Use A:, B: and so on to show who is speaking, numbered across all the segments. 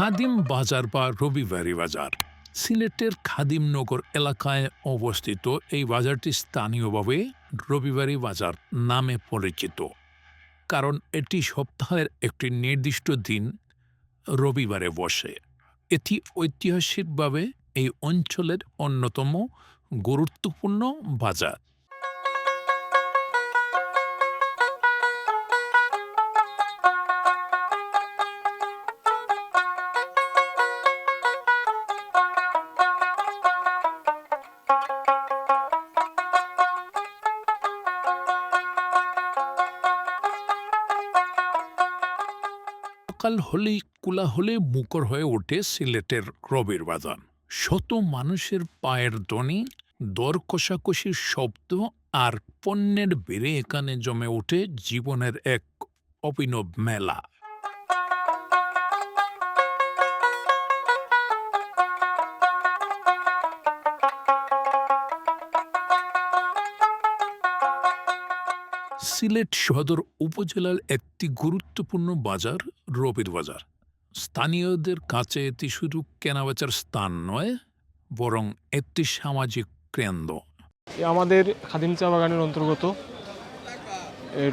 A: খাদিম বাজার বা রবিবারী বাজার সিলেটের খাদিমনগর এলাকায় অবস্থিত এই বাজারটি স্থানীয়ভাবে রবিবারী বাজার নামে পরিচিত, কারণ এটি সপ্তাহের একটি নির্দিষ্ট দিন রবিবারে বসে। এটি ঐতিহাসিকভাবে এই অঞ্চলের অন্যতম গুরুত্বপূর্ণ বাজার। সকাল হলেই কোলাহলে মুখর হয়ে ওঠে সিলেটের রবির বাজার। শত মানুষের পায়ের ধ্বনি, দর কষাকষির শব্দ আর পণ্যের ভিড়ে এখানে জমে ওঠে জীবনের এক অভিনব মেলা। সিলেট সদর উপজেলার একটি গুরুত্বপূর্ণ বাজার রবির বাজার। স্থানীয়দের কাছে এটি শুধু কেনাবেচার স্থান নয়, বরং একটি সামাজিক কেন্দ্র।
B: আমাদের খাদিম চা বাগানের অন্তর্গত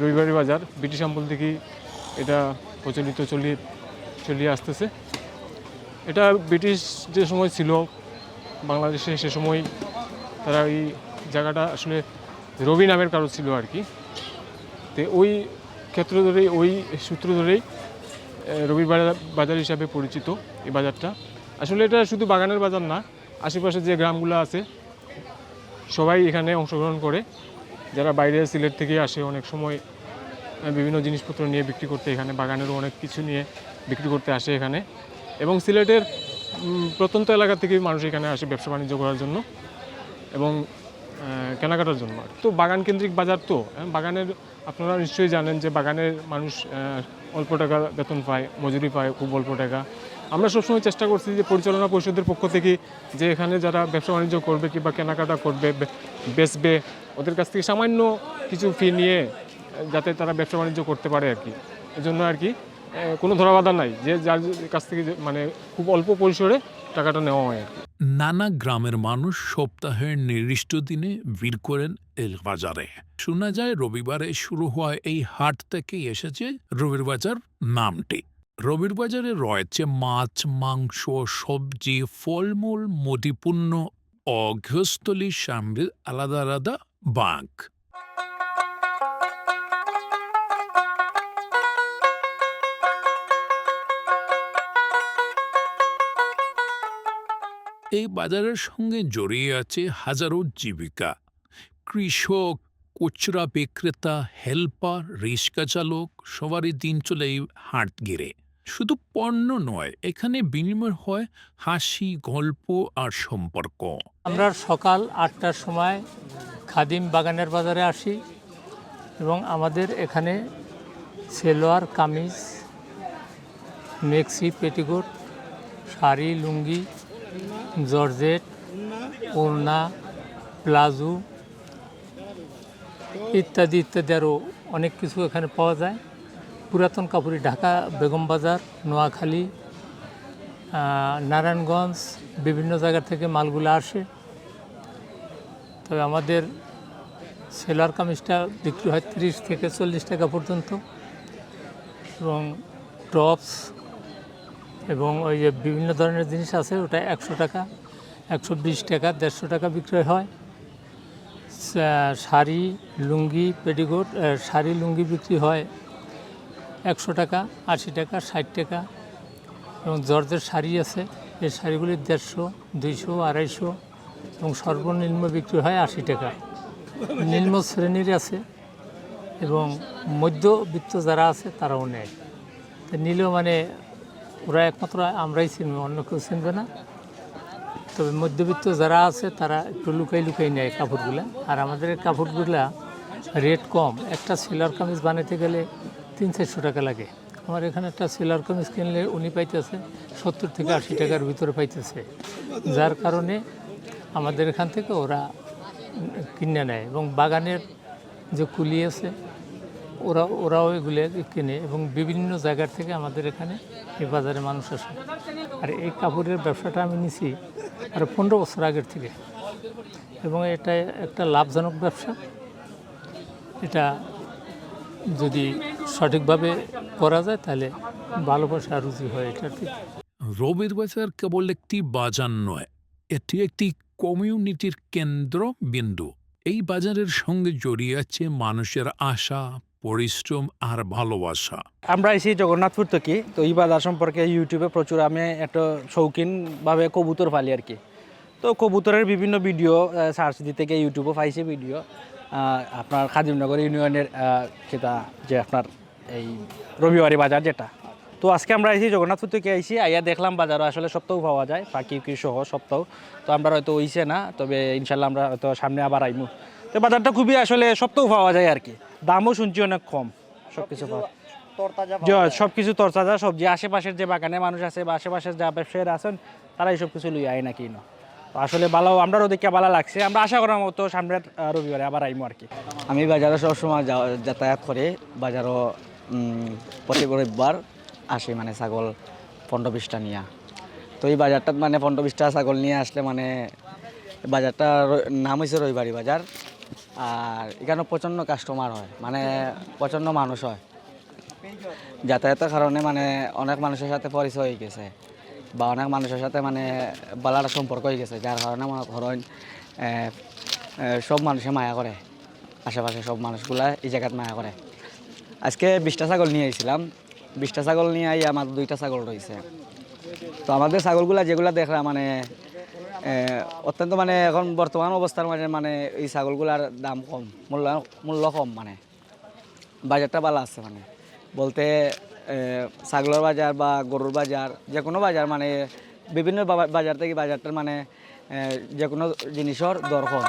B: রবিবারী বাজার ব্রিটিশ আমল থেকেই এটা প্রচলিত চলিয়ে আসতেছে। এটা ব্রিটিশ যে সময় ছিল বাংলাদেশে, সে সময় তারা এই জায়গাটা আসলে রবি নামের কারো ছিল আর কি। তো ওই ক্ষেত্র ধরেই, ওই সূত্র ধরেই রবিবার বাজার হিসাবে পরিচিত এই বাজারটা। আসলে এটা শুধু বাগানের বাজার না, আশেপাশে যে গ্রামগুলো আছে সবাই এখানে অংশগ্রহণ করে। যারা বাইরে সিলেট থেকে আসে অনেক সময় বিভিন্ন জিনিসপত্র নিয়ে বিক্রি করতে, এখানে বাগানেরও অনেক কিছু নিয়ে বিক্রি করতে আসে এখানে। এবং সিলেটের প্রত্যন্ত এলাকা থেকে মানুষ এখানে আসে ব্যবসা বাণিজ্য করার জন্য এবং কেনাকাটার জন্য। তো বাগান কেন্দ্রিক বাজার, তো বাগানের আপনারা নিশ্চয়ই জানেন যে বাগানের মানুষ অল্প টাকা বেতন পায়, মজুরি পায় খুব অল্প টাকা। আমরা সবসময় চেষ্টা করছি যে পরিচালনা পরিষদের পক্ষ থেকে যে এখানে যারা ব্যবসা বাণিজ্য করবে কিংবা কেনাকাটা করবে, বেচবে, ওদের কাছ থেকে সামান্য কিছু ফি নিয়ে যাতে তারা ব্যবসা বাণিজ্য করতে পারে আর কি। এজন্য আর কি কোনো ধরাবাধা নাই, যে যার কাছ থেকে মানে খুব অল্প পরিসরে টাকাটা নেওয়া হয় আর কি।
A: নানা গ্রামের মানুষ সপ্তাহের নির্দিষ্ট দিনে ভিড় করেন এই বাজারে। শোনা যায় রবিবারে শুরু হওয়া এই হাট থেকেই এসেছে রবির বাজার নামটি। রবির বাজারে রয়েছে মাছ, মাংস, সবজি, ফলমূল, মুদিপণ্য ও গৃহস্থলীর সামগ্রীর আলাদা আলাদা বাঁক। এই বাজারের সঙ্গে জড়িয়ে আছে হাজারো জীবিকা। কৃষক, খুচরা বিক্রেতা, হেল্পার, রিক্সা চালক, সবারই দিন চলে এই হাট ঘিরে। শুধু পণ্য নয়, এখানে বিনিময় হয় হাসি, গল্প আর সম্পর্ক।
C: আমরা সকাল ৮টার সময় খাদিম বাগানের বাজারে আসি এবং আমাদের এখানে সেলোয়ার কামিজ, মেক্সি, পেটিকোট, শাড়ি, লুঙ্গি, জর্জেট, ওড়না, প্লাজো ইত্যাদি ইত্যাদি আরও অনেক কিছু এখানে পাওয়া যায়। পুরাতন কাপড়ি ঢাকা, বেগম বাজার, নোয়াখালী, নারায়ণগঞ্জ, বিভিন্ন জায়গা থেকে মালগুলো আসে। তবে আমাদের সেলোয়ার কামিজটা বিক্রি হয় ৩০ থেকে ৪০ টাকা পর্যন্ত, এবং টপস এবং ওই যে বিভিন্ন ধরনের জিনিস আছে ওটা ১০০ টাকা, ১২০ টাকা, ১৫০ টাকা বিক্রয় হয়। শাড়ি, লুঙ্গি, পেটিকোট, শাড়ি লুঙ্গি বিক্রি হয় ১০০ টাকা, ৮০ টাকা, ৬০ টাকা। এবং জর্জের শাড়ি আছে, এই শাড়িগুলি ১৫০, ২০০, ২৫০ এবং সর্বনিম্ন বিক্রি হয় ৮০ টাকা। নিম্ন শ্রেণীর আছে এবং মধ্যবিত্ত যারা আছে তারাও নেয়। তো নিলেও মানে ওরা একমাত্র আমরাই চিনবো, অন্য কেউ চিনবে না। তবে মধ্যবিত্ত যারা আছে তারা একটু লুকাই লুকাই নেয় কাপড়গুলা। আর আমাদের এই কাপড়গুলা রেট কম। একটা সেলোয়ার কামিজ বানাতে গেলে ৩০০-৪০০ টাকা লাগে। আমার এখানে একটা সেলোয়ার কামিজ কিনলে উনি পাইতেছে ৭০ থেকে ৮০ টাকার ভিতরে পাইতেছে, যার কারণে আমাদের এখান থেকে ওরা কিনে নেয়। এবং বাগানের যে কুলি আছে ওরাও এগুলো কেনে এবং বিভিন্ন জায়গার থেকে আমাদের এখানে এই বাজারে মানুষ আসে। আর এই কাপড়ের ব্যবসাটা আমি নিছি আর 15 বছর আগের থেকে, এবং এটা একটা লাভজনক ব্যবসা। এটা যদি সঠিকভাবে করা যায় তাহলে ভালো পয়সা রুজি হয় এটার থেকে।
A: রবির বাজার কেবল একটি বাজার নয়, এটি একটি কমিউনিটির কেন্দ্র বিন্দু। এই বাজারের সঙ্গে জড়িয়ে আছে মানুষের আশা, পরিশ্রম আর ভালোবাসা।
D: আমরা এসেছি জগন্নাথপুর থেকে। তো এই বাজার সম্পর্কে ইউটিউবে প্রচুর আমি একটা শৌখিনভাবে কবুতর পালি আর কি। তো কবুতরের বিভিন্ন ভিডিও সার্চ দিতে গিয়ে ইউটিউবে পাইছি ভিডিও আপনার খাদিমনগর ইউনিয়নের যেটা যে আপনার এই রবিবারি বাজার যেটা। তো আজকে আমরা এসেছি জগন্নাথপুর থেকে আইসি আইয়া দেখলাম বাজারও আসলে সপ্তাহ পাওয়া যায়, পাখি সহ সপ্তাহ। তো আমরা হয়তো হইছে না, তবে ইনশাল্লাহ আমরা হয়তো সামনে আবার আইমু। তো বাজারটা খুবই আসলে সপ্তাহ পাওয়া যায় আর কি। দামও শুনছি অনেক কম, সব কিছু সব কিছু তরতাজা সবজি। আশেপাশের যে বাগানে মানুষ আছে বা আশেপাশের যা ব্যবসায়ীরা আছেন তারা এইসব কিছু লুই আয় নাকি না। আসলে ভালো, আমরাও দেখে ভালো লাগছে। আমরা আশা করার মতো সামনের রবিবারে আবার আইমু আর কি।
E: আমি বাজারে সবসময় যাতায়াত করে, বাজারও প্রতি রবিবার আসি, মানে ছাগল 15-20টা নিয়ে। তো এই বাজারটাত মানে 15-20টা ছাগল নিয়ে আসলে মানে বাজারটার নাম হয়েছে রবিবারি বাজার। আর এখানে প্রচণ্ড কাস্টমার হয়, মানে প্রচণ্ড মানুষ হয়। যাতায়াতের কারণে মানে অনেক মানুষের সাথে পরিচয় হয়ে গেছে বা অনেক মানুষের সাথে মানে বালাটা সম্পর্ক হয়ে গেছে, যার কারণে আমার ধরেন সব মানুষে মায়া করে, আশেপাশে সব মানুষগুলা এই জায়গাত মায়া করে। আজকে 20টা ছাগল নিয়ে আইছিলাম, 20টা ছাগল নিয়ে আই আমার 2টা ছাগল রয়েছে। তো আমাদের ছাগলগুলা যেগুলো দেখলাম মানে অত্যন্ত মানে এখন বর্তমান অবস্থার মাঝে মানে এই ছাগলগুলার দাম কম, মূল্য কম, মানে বাজারটা ভালো আছে। মানে বলতে ছাগলের বাজার বা গরুর বাজার, যে কোনো বাজার মানে বিভিন্ন বাজার থেকে বাজারটার মানে যে কোনো জিনিসের দর কম।